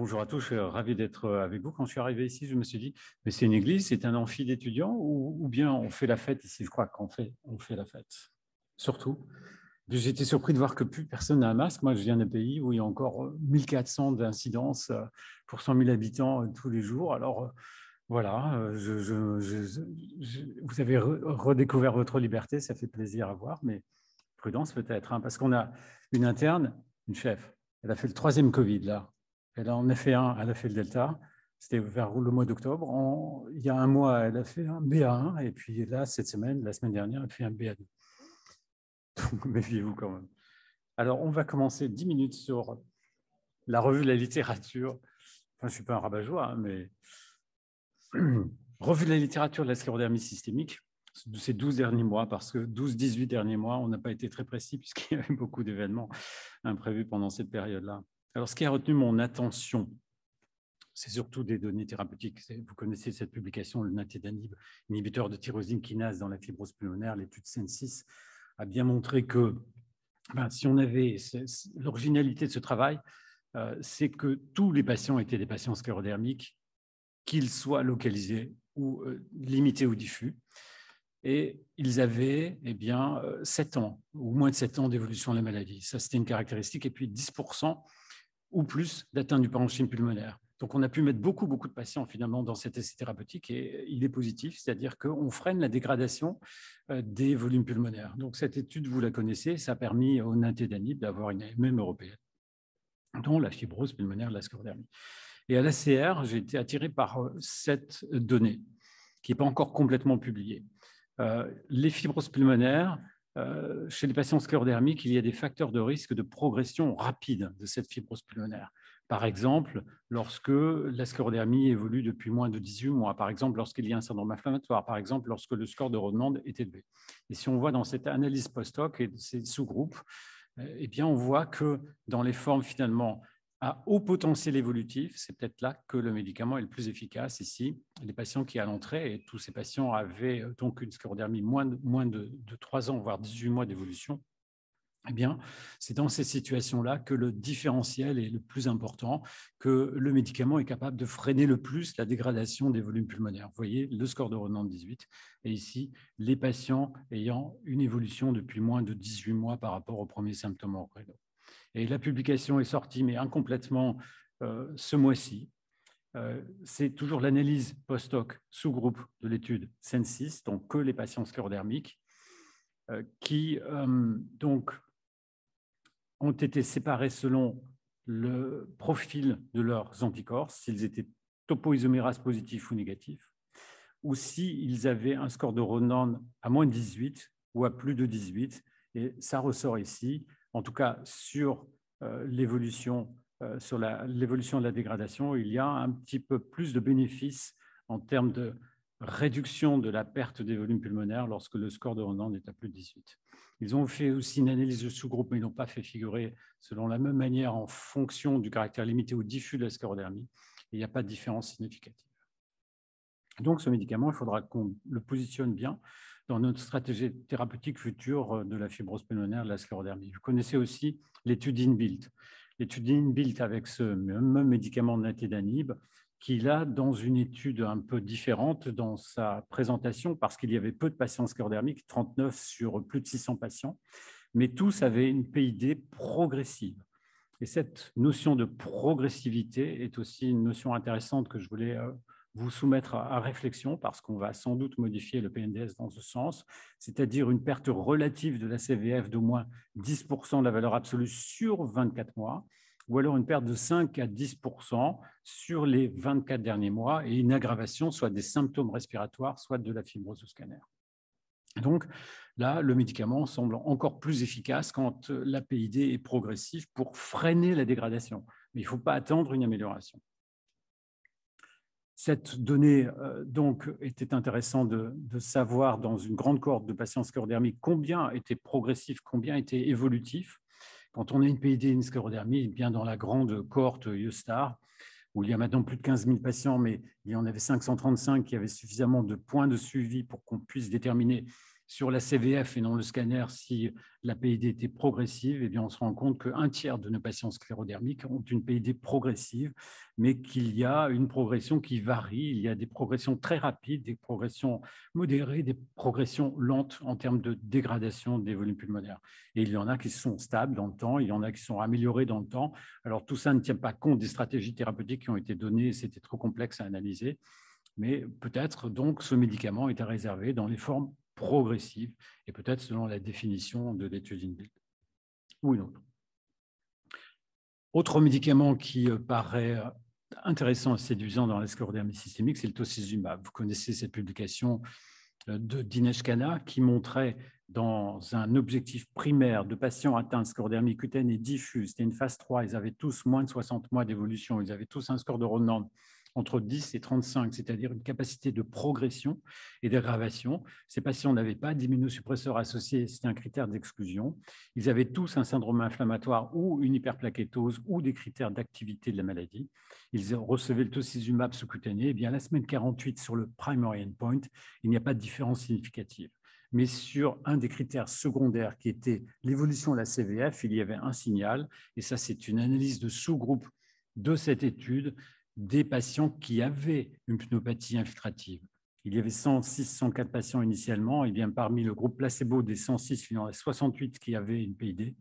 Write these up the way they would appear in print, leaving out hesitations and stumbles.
Bonjour à tous, je suis ravi d'être avec vous. Quand je suis arrivé ici, je me suis dit, mais c'est une église, c'est un amphi d'étudiants ou bien on fait la fête ici? Je crois qu'on fait la fête, surtout. J'étais surpris de voir que plus personne n'a un masque. Moi, je viens d'un pays où il y a encore 1400 d'incidence pour 100 000 habitants tous les jours. Alors, voilà, vous avez redécouvert votre liberté, ça fait plaisir à voir, mais prudence peut-être, hein, parce qu'on a une interne, une chef. Elle a fait le 3e Covid, là. Elle en a fait un, elle a fait le Delta. C'était vers le mois d'octobre. Il y a un mois, elle a fait un BA1. Et puis là, cette semaine, la semaine dernière, elle fait un BA2. Donc, méfiez-vous quand même. Alors, on va commencer 10 minutes sur la revue de la littérature. Enfin, je ne suis pas un rabat-joie, hein, mais revue de la littérature de la sclérodermie systémique de ces 12 derniers mois, parce que 12-18 derniers mois, on n'a pas été très précis puisqu'il y avait beaucoup d'événements imprévus pendant cette période-là. Alors, ce qui a retenu mon attention, c'est surtout des données thérapeutiques. Vous connaissez cette publication, le nintédanib, inhibiteur de tyrosine kinase dans la fibrose pulmonaire. L'étude SEN6 a bien montré que si on avait l'originalité de ce travail, c'est que tous les patients étaient des patients sclérodermiques, qu'ils soient localisés ou limités ou diffus. Et ils avaient 7 ans, ou moins de 7 ans d'évolution de la maladie. Ça, c'était une caractéristique. Et puis 10% ou plus d'atteinte du parenchyme pulmonaire. Donc, on a pu mettre beaucoup de patients finalement dans cet essai thérapeutique et il est positif, c'est-à-dire qu'on freine la dégradation des volumes pulmonaires. Donc, cette étude, vous la connaissez, ça a permis au nintédanib d'avoir une AMM européenne, dont la fibrose pulmonaire de la sclérodermie. Et à l'ACR, j'ai été attiré par cette donnée qui n'est pas encore complètement publiée. Les fibroses pulmonaires, chez les patients sclérodermiques, il y a des facteurs de risque de progression rapide de cette fibrose pulmonaire. Par exemple, lorsque la sclérodermie évolue depuis moins de 18 mois, par exemple, lorsqu'il y a un syndrome inflammatoire, par exemple, lorsque le score de Rodnan est élevé. Et si on voit dans cette analyse post-hoc et de ces sous-groupes, on voit que dans les formes finalement à haut potentiel évolutif, c'est peut-être là que le médicament est le plus efficace ici. Les patients qui à l'entrée, et tous ces patients avaient donc une sclérodermie moins de 3 ans, voire 18 mois d'évolution, c'est dans ces situations-là que le différentiel est le plus important, que le médicament est capable de freiner le plus la dégradation des volumes pulmonaires. Vous voyez, le score de Rodnan de 18, et ici, les patients ayant une évolution depuis moins de 18 mois par rapport aux premiers symptômes orgrénaux. Et la publication est sortie, mais incomplètement ce mois-ci. C'est toujours l'analyse post-hoc sous-groupe de l'étude SEN6, donc que les patients sclérodermiques, qui donc ont été séparés selon le profil de leurs anticorps, s'ils étaient topoisomérase positifs ou négatifs, ou s'ils avaient un score de Rodnan à moins de 18 ou à plus de 18. Et ça ressort ici, en tout cas sur l'évolution de la dégradation, il y a un petit peu plus de bénéfices en termes de réduction de la perte des volumes pulmonaires lorsque le score de Rodnan est à plus de 18. Ils ont fait aussi une analyse de sous-groupe, mais ils n'ont pas fait figurer selon la même manière en fonction du caractère limité ou diffus de la sclérodermie. Il n'y a pas de différence significative. Donc, ce médicament, il faudra qu'on le positionne bien dans notre stratégie thérapeutique future de la fibrose pulmonaire, de la sclérodermie. Vous connaissez aussi l'étude INBUILT. L'étude INBUILT avec ce même médicament de nintédanib, qui là, dans une étude un peu différente dans sa présentation, parce qu'il y avait peu de patients sclérodermiques, 39 sur plus de 600 patients, mais tous avaient une PID progressive. Et cette notion de progressivité est aussi une notion intéressante que je voulais vous soumettre à réflexion parce qu'on va sans doute modifier le PNDS dans ce sens, c'est-à-dire une perte relative de la CVF d'au moins 10% de la valeur absolue sur 24 mois, ou alors une perte de 5 à 10% sur les 24 derniers mois et une aggravation soit des symptômes respiratoires, soit de la fibrose au scanner. Donc là, le médicament semble encore plus efficace quand la PID est progressive pour freiner la dégradation. Mais il ne faut pas attendre une amélioration. Cette donnée, donc, était intéressant de savoir dans une grande cohorte de patients sclérodermiques combien était progressif, combien était évolutif. Quand on a une PID et une sclérodermie, bien dans la grande cohorte EUSTAR, où il y a maintenant plus de 15 000 patients, mais il y en avait 535 qui avaient suffisamment de points de suivi pour qu'on puisse déterminer sur la CVF et non le scanner, si la PID était progressive, eh bien, on se rend compte qu'un tiers de nos patients sclérodermiques ont une PID progressive, mais qu'il y a une progression qui varie. Il y a des progressions très rapides, des progressions modérées, des progressions lentes en termes de dégradation des volumes pulmonaires. Et il y en a qui sont stables dans le temps, il y en a qui sont améliorés dans le temps. Alors, tout ça ne tient pas compte des stratégies thérapeutiques qui ont été données, c'était trop complexe à analyser. Mais peut-être donc ce médicament est à réserver dans les formes progressives et peut-être selon la définition de l'étude INBUILD ou une autre. Autre médicament qui paraît intéressant et séduisant dans la sclérodermie systémique, c'est le tocilizumab. Vous connaissez cette publication de Dinesh Khanna qui montrait dans un objectif primaire de patients atteints de sclérodermie cutanée diffuse, c'était une phase 3, ils avaient tous moins de 60 mois d'évolution, ils avaient tous un score de Rodnan entre 10 et 35, c'est-à-dire une capacité de progression et d'aggravation. Ces patients n'avaient pas d'immunosuppresseurs associés, c'était un critère d'exclusion. Ils avaient tous un syndrome inflammatoire ou une hyperplaquettose ou des critères d'activité de la maladie. Ils recevaient le tocilizumab sous-cutané. Eh bien, la semaine 48, sur le primary endpoint, il n'y a pas de différence significative. Mais sur un des critères secondaires qui était l'évolution de la CVF, il y avait un signal, et ça, c'est une analyse de sous-groupe de cette étude, des patients qui avaient une pneumopathie infiltrative. Il y avait 106, 104 patients initialement, et bien parmi le groupe placebo des 106, il y en a 68 qui avaient une PID.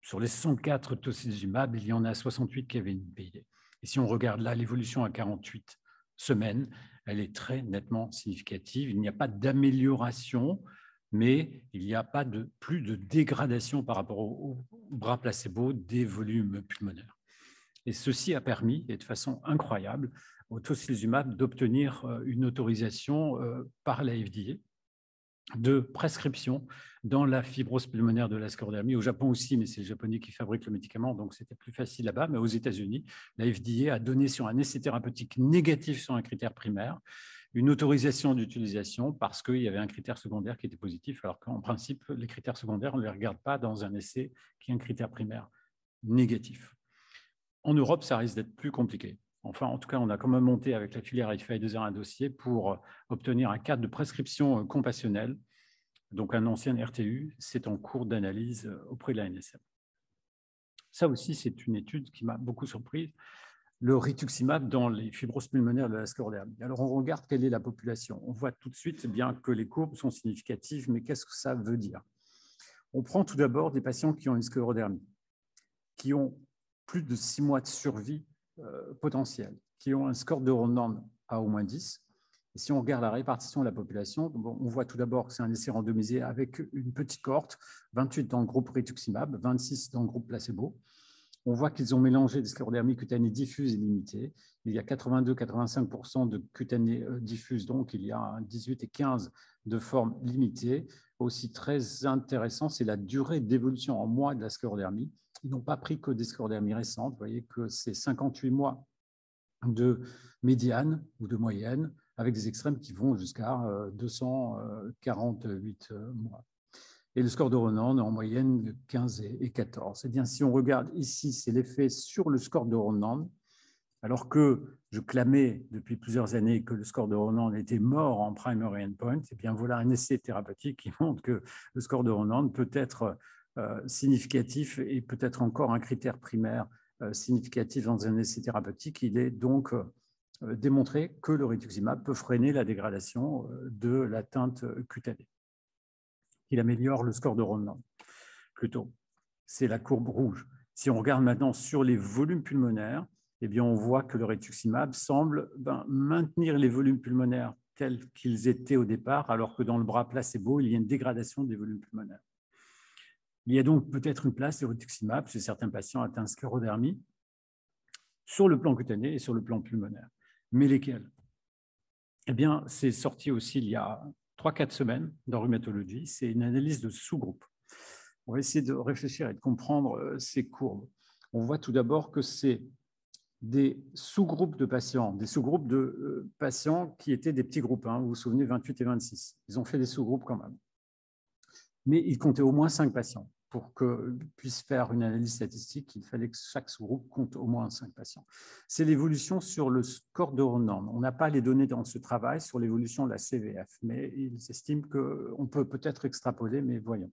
Sur les 104 tocilizumab, il y en a 68 qui avaient une PID. Et si on regarde là l'évolution à 48 semaines, elle est très nettement significative. Il n'y a pas d'amélioration, mais il n'y a pas plus de dégradation par rapport au bras placebo des volumes pulmonaires. Et ceci a permis, et de façon incroyable, au tocilizumab d'obtenir une autorisation par la FDA de prescription dans la fibrose pulmonaire de la sclérodermie. Au Japon aussi, mais c'est les Japonais qui fabriquent le médicament, donc c'était plus facile là-bas. Mais aux États-Unis, la FDA a donné sur un essai thérapeutique négatif sur un critère primaire une autorisation d'utilisation parce qu'il y avait un critère secondaire qui était positif, alors qu'en principe, les critères secondaires, on ne les regarde pas dans un essai qui a un critère primaire négatif. En Europe, ça risque d'être plus compliqué. Enfin, en tout cas, on a quand même monté avec la filière IFI2R un dossier pour obtenir un cadre de prescription compassionnelle, donc un ancien RTU. C'est en cours d'analyse auprès de la NSM. Ça aussi, c'est une étude qui m'a beaucoup surprise, le rituximab dans les fibroses pulmonaires de la sclérodermie. Alors, on regarde quelle est la population. On voit tout de suite bien que les courbes sont significatives, mais qu'est-ce que ça veut dire? On prend tout d'abord des patients qui ont une sclérodermie, qui ont plus de 6 mois de survie potentielle, qui ont un score de Rodnan à au moins 10. Et si on regarde la répartition de la population, bon, on voit tout d'abord que c'est un essai randomisé avec une petite cohorte, 28 dans le groupe rituximab, 26 dans le groupe placebo. On voit qu'ils ont mélangé des sclérodermies cutanées diffuses et limitées. Il y a 82-85% de cutanées diffuses, donc il y a 18 et 15 de formes limitées. Aussi très intéressant, c'est la durée d'évolution en mois de la sclérodermie. Ils n'ont pas pris que des sclérodermies récentes. Vous voyez que c'est 58 mois de médiane ou de moyenne, avec des extrêmes qui vont jusqu'à 248 mois. Et le score de Rodnan est en moyenne 15 et 14. Eh bien, si on regarde ici, c'est l'effet sur le score de Rodnan, alors que je clamais depuis plusieurs années que le score de Rodnan était mort en primary endpoint. Eh bien, voilà un essai thérapeutique qui montre que le score de Rodnan peut être significatif et peut-être encore un critère primaire significatif dans un essai thérapeutique. Il est donc démontré que le rituximab peut freiner la dégradation de l'atteinte cutanée. Il améliore le score de Rodnan, plutôt. C'est la courbe rouge. Si on regarde maintenant sur les volumes pulmonaires, eh bien, on voit que le rituximab semble maintenir les volumes pulmonaires tels qu'ils étaient au départ, alors que dans le bras placebo, il y a une dégradation des volumes pulmonaires. Il y a donc peut-être une place de rituximab chez certains patients atteints de sclérodermie sur le plan cutané et sur le plan pulmonaire. Mais lesquels? Eh bien, c'est sorti aussi il y a 3-4 semaines dans Rhumatologie. C'est une analyse de sous-groupes. On va essayer de réfléchir et de comprendre ces courbes. On voit tout d'abord que c'est des sous-groupes de patients, des sous-groupes de patients qui étaient des petits groupes. Vous vous souvenez, 28 et 26. Ils ont fait des sous-groupes quand même. Mais ils comptaient au moins 5 patients. pour qu'on puisse faire une analyse statistique, il fallait que chaque sous-groupe compte au moins 5 patients. C'est l'évolution sur le score de Ronan. On n'a pas les données dans ce travail sur l'évolution de la CVF, mais ils estiment qu'on peut peut-être extrapoler, mais voyons.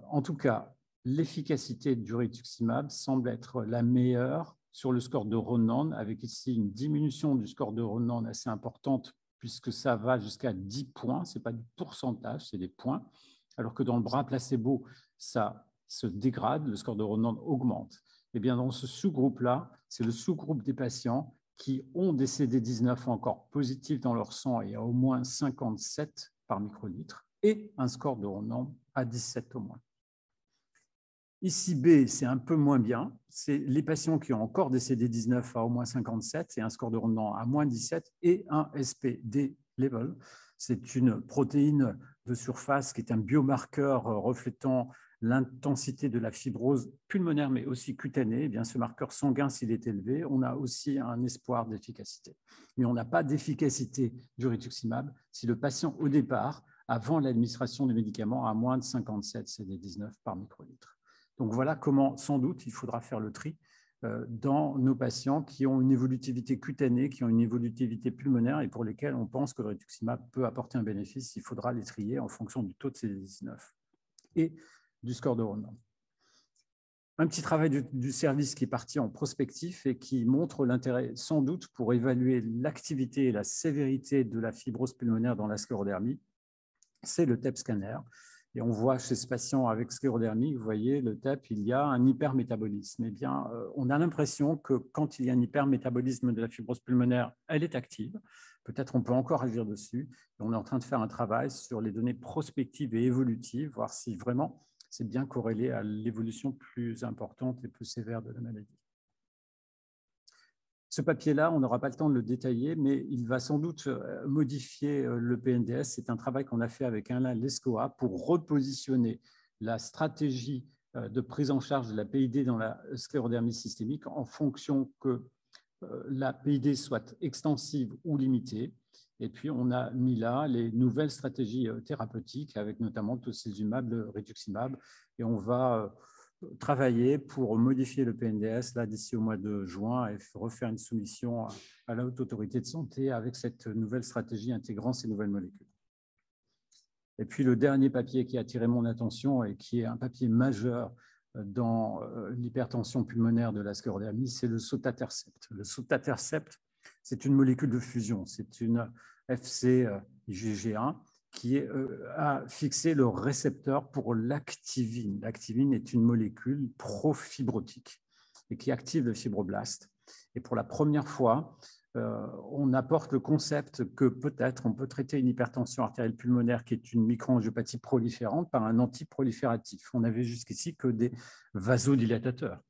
En tout cas, l'efficacité du rituximab semble être la meilleure sur le score de Ronan, avec ici une diminution du score de Ronan assez importante, puisque ça va jusqu'à 10 points, ce n'est pas du pourcentage, c'est des points, alors que dans le bras placebo, ça se dégrade, le score de Ronan augmente. Et bien dans ce sous-groupe-là, c'est le sous-groupe des patients qui ont des CD19 encore positifs dans leur sang et à au moins 57 par microlitre, et un score de Ronan à 17 au moins. Ici, B, c'est un peu moins bien. C'est les patients qui ont encore des CD19 à au moins 57 et un score de Ronan à moins 17 et un SPD level. C'est une protéine de surface qui est un biomarqueur reflétant l'intensité de la fibrose pulmonaire, mais aussi cutanée. Eh bien, ce marqueur sanguin, s'il est élevé, on a aussi un espoir d'efficacité. Mais on n'a pas d'efficacité du rituximab si le patient, au départ, avant l'administration du médicament, a moins de 57 CD19 par microlitre. Donc voilà comment, sans doute, il faudra faire le tri dans nos patients qui ont une évolutivité cutanée, qui ont une évolutivité pulmonaire et pour lesquels on pense que le rituximab peut apporter un bénéfice. Il faudra les trier en fonction du taux de CD19 et du score de Ronan. Un petit travail du service qui est parti en prospectif et qui montre l'intérêt, sans doute, pour évaluer l'activité et la sévérité de la fibrose pulmonaire dans la sclérodermie. C'est le TEP scanner. Et on voit chez ce patient avec sclérodermie, vous voyez, le TEP, il y a un hypermétabolisme. Eh bien, on a l'impression que quand il y a un hypermétabolisme de la fibrose pulmonaire, elle est active. Peut-être on peut encore agir dessus. Et on est en train de faire un travail sur les données prospectives et évolutives, voir si vraiment c'est bien corrélé à l'évolution plus importante et plus sévère de la maladie. Ce papier-là, on n'aura pas le temps de le détailler, mais il va sans doute modifier le PNDS. C'est un travail qu'on a fait avec Alain Lescoa pour repositionner la stratégie de prise en charge de la PID dans la sclérodermie systémique en fonction que la PID soit extensive ou limitée. Et puis, on a mis là les nouvelles stratégies thérapeutiques avec notamment tocilizumab, le rituximab, et on va travailler pour modifier le PNDS là d'ici au mois de juin et refaire une soumission à la Haute Autorité de Santé avec cette nouvelle stratégie intégrant ces nouvelles molécules. Et puis le dernier papier qui a attiré mon attention et qui est un papier majeur dans l'hypertension pulmonaire de la sclérodermie, c'est le sotatercept. Le sotatercept, c'est une molécule de fusion, c'est une FC-IgG1 qui a fixé le récepteur pour l'activine. L'activine est une molécule profibrotique et qui active le fibroblast. Et pour la première fois, on apporte le concept que peut-être on peut traiter une hypertension artérielle pulmonaire qui est une microangiopathie proliférante par un antiprolifératif. On n'avait jusqu'ici que des vasodilatateurs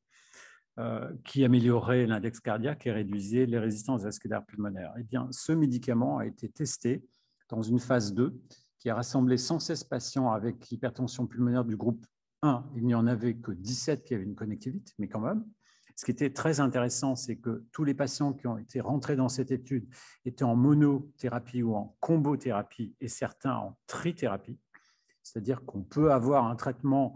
qui amélioraient l'index cardiaque et réduisaient les résistances vasculaires pulmonaires. Eh bien, ce médicament a été testé dans une phase 2 qui a rassemblé 116 patients avec hypertension pulmonaire du groupe 1. Il n'y en avait que 17 qui avaient une connectivité, mais quand même. Ce qui était très intéressant, c'est que tous les patients qui ont été rentrés dans cette étude étaient en monothérapie ou en combothérapie et certains en trithérapie. C'est-à-dire qu'on peut avoir un traitement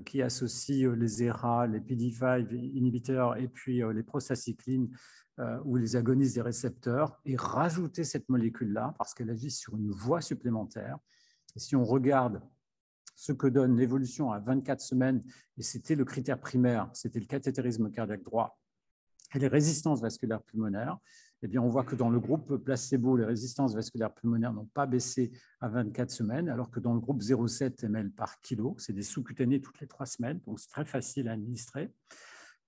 qui associe les ERA, les PD5 inhibiteurs et puis les prostacyclines ou les agonistes des récepteurs et rajouter cette molécule-là parce qu'elle agit sur une voie supplémentaire. Et si on regarde ce que donne l'évolution à 24 semaines, et c'était le critère primaire, c'était le cathétérisme cardiaque droit et les résistances vasculaires pulmonaires, eh bien, on voit que dans le groupe placebo, les résistances vasculaires pulmonaires n'ont pas baissé à 24 semaines, alors que dans le groupe 0,7 ml par kilo, c'est des sous-cutanés toutes les 3 semaines, donc c'est très facile à administrer.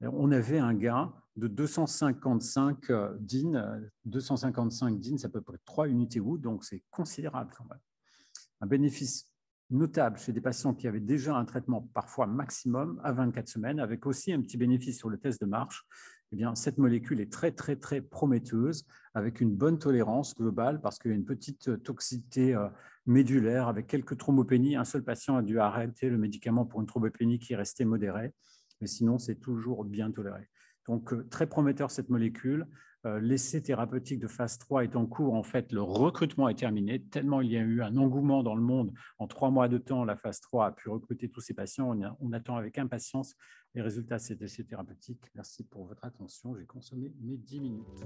On avait un gain de 255 DIN. 255 DIN, c'est à peu près 3 unités Wood, donc c'est considérable quand même. Un bénéfice notable chez des patients qui avaient déjà un traitement parfois maximum à 24 semaines, avec aussi un petit bénéfice sur le test de marche. Eh bien, cette molécule est très, très, très prometteuse, avec une bonne tolérance globale, parce qu'il y a une petite toxicité médulaire avec quelques thrombopénies. Un seul patient a dû arrêter le médicament pour une thrombopénie qui est restée modérée, mais sinon, c'est toujours bien toléré. Donc, très prometteur cette molécule. L'essai thérapeutique de phase 3 est en cours. En fait, le recrutement est terminé. Tellement il y a eu un engouement dans le monde, en 3 mois de temps, la phase 3 a pu recruter tous ces patients. On attend avec impatience les résultats de cet essai thérapeutique. Merci pour votre attention. J'ai consommé mes 10 minutes.